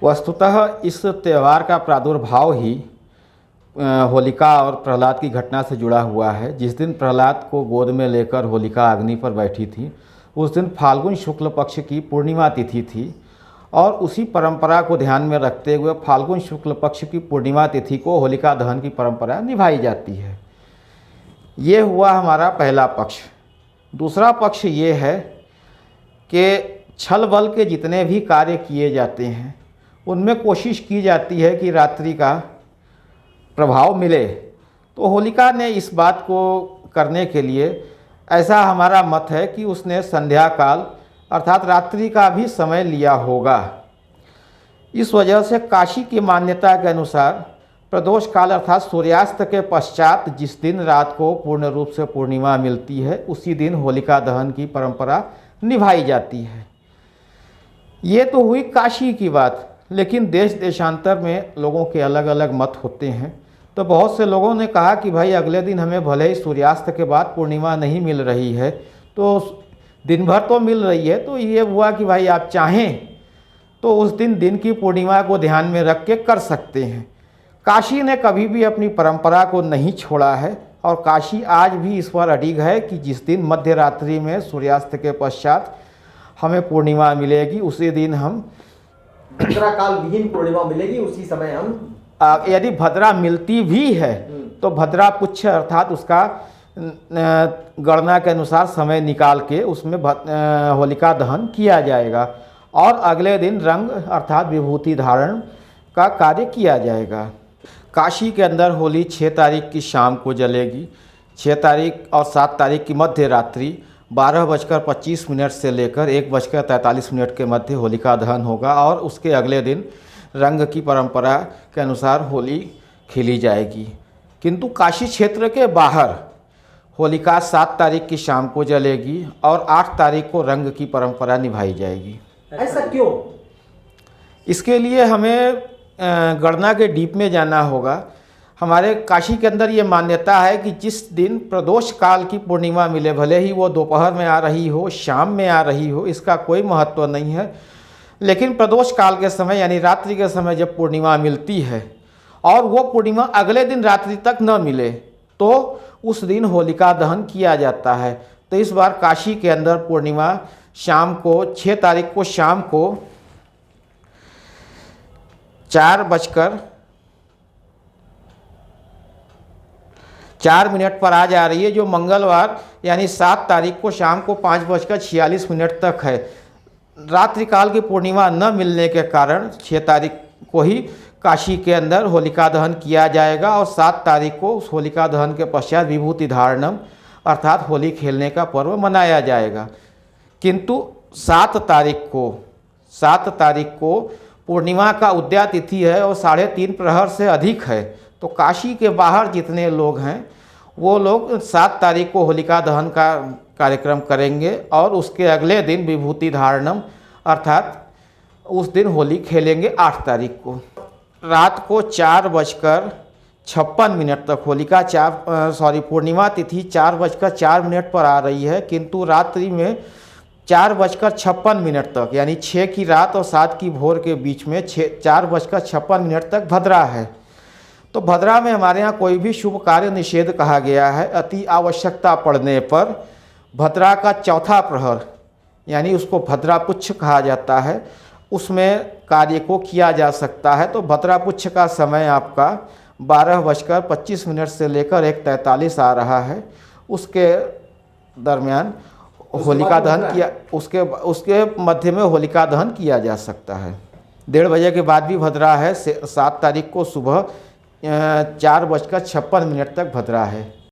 वस्तुतः इस त्यौहार का प्रादुर्भाव ही होलिका और प्रहलाद की घटना से जुड़ा हुआ है। जिस दिन प्रहलाद को गोद में लेकर होलिका अग्नि पर बैठी थी, उस दिन फाल्गुन शुक्ल पक्ष की पूर्णिमा तिथि थी और उसी परंपरा को ध्यान में रखते हुए फाल्गुन शुक्ल पक्ष की पूर्णिमा तिथि को होलिका दहन की परंपरा निभाई जाती है। ये हुआ हमारा पहला पक्ष। दूसरा पक्ष ये है कि छल बल के जितने भी कार्य किए जाते हैं उनमें कोशिश की जाती है कि रात्रि का प्रभाव मिले। तो होलिका ने इस बात को करने के लिए, ऐसा हमारा मत है कि उसने संध्या काल अर्थात रात्रि का भी समय लिया होगा। इस वजह से काशी की मान्यता के अनुसार प्रदोष काल अर्थात सूर्यास्त के पश्चात जिस दिन रात को पूर्ण रूप से पूर्णिमा मिलती है, उसी दिन होलिका दहन की परंपरा निभाई जाती है। ये तो हुई काशी की बात, लेकिन देश देशांतर में लोगों के अलग अलग मत होते हैं। तो बहुत से लोगों ने कहा कि भाई अगले दिन हमें भले ही सूर्यास्त के बाद पूर्णिमा नहीं मिल रही है तो दिन भर तो मिल रही है, तो ये हुआ कि भाई आप चाहें तो उस दिन की पूर्णिमा को ध्यान में रख के कर सकते हैं। काशी ने कभी भी अपनी परंपरा को नहीं छोड़ा है और काशी आज भी इस पर अडिग है कि जिस दिन मध्य रात्रि में सूर्यास्त के पश्चात हमें पूर्णिमा मिलेगी, उसी दिन हम भद्रा काल विहीन पूर्णिमा मिलेगी, उसी समय हम यदि भद्रा मिलती भी है तो भद्रा पुच्छ अर्थात उसका गणना के अनुसार समय निकाल के उसमें होलिका दहन किया जाएगा और अगले दिन रंग अर्थात विभूति धारण का कार्य किया जाएगा। काशी के अंदर होली 6 तारीख की शाम को जलेगी। 6 तारीख और 7 तारीख की मध्य रात्रि 12:25 से लेकर 1:43 के मध्य होलिका दहन होगा और उसके अगले दिन रंग की परंपरा के अनुसार होली खेली जाएगी। किंतु काशी क्षेत्र के बाहर होलिका 7 तारीख की शाम को जलेगी और 8 तारीख को रंग की परंपरा निभाई जाएगी। ऐसा क्यों? इसके लिए हमें गणना के डीप में जाना होगा। हमारे काशी के अंदर ये मान्यता है कि जिस दिन प्रदोष काल की पूर्णिमा मिले, भले ही वो दोपहर में आ रही हो, शाम में आ रही हो, इसका कोई महत्व नहीं है, लेकिन प्रदोष काल के समय यानी रात्रि के समय जब पूर्णिमा मिलती है और वो पूर्णिमा अगले दिन रात्रि तक न मिले तो उस दिन होलिका दहन किया जाता है। तो इस बार काशी के अंदर पूर्णिमा शाम को 6 तारीख को शाम को 4:04 पर आ जा रही है, जो मंगलवार यानी 7 तारीख को शाम को 5:46 तक है। रात्रि काल की पूर्णिमा न मिलने के कारण 6 तारीख को ही काशी के अंदर होलिका दहन किया जाएगा और 7 तारीख को उस होलिका दहन के पश्चात विभूति धारणम अर्थात होली खेलने का पर्व मनाया जाएगा। किंतु 7 तारीख को पूर्णिमा का उदया तिथि है और 3:30 प्रहर से अधिक है। तो काशी के बाहर जितने लोग हैं वो लोग 7 तारीख को होलिका दहन का कार्यक्रम करेंगे और उसके अगले दिन विभूति धारणम अर्थात उस दिन होली खेलेंगे 8 तारीख को। रात को 4:56 तक होलिका पूर्णिमा तिथि 4:04 पर आ रही है, किंतु रात्रि में 4:56 तक यानी 6 की रात और 7 की भोर के बीच में 4:56 तक भद्रा है। तो भद्रा में हमारे यहाँ कोई भी शुभ कार्य निषेध कहा गया है। अति आवश्यकता पड़ने पर भद्रा का चौथा प्रहर यानी उसको भद्रापुच्छ कहा जाता है, उसमें कार्य को किया जा सकता है। तो भद्रापुच्छ का समय आपका 12:25 से लेकर 1:43 आ रहा है। उसके दरमियान होलिका दहन किया, उसके मध्य में होलिका दहन किया जा सकता है। 1:30 बजे के बाद भी भद्रा है। 7 तारीख को सुबह 4:56 तक भद्रा है।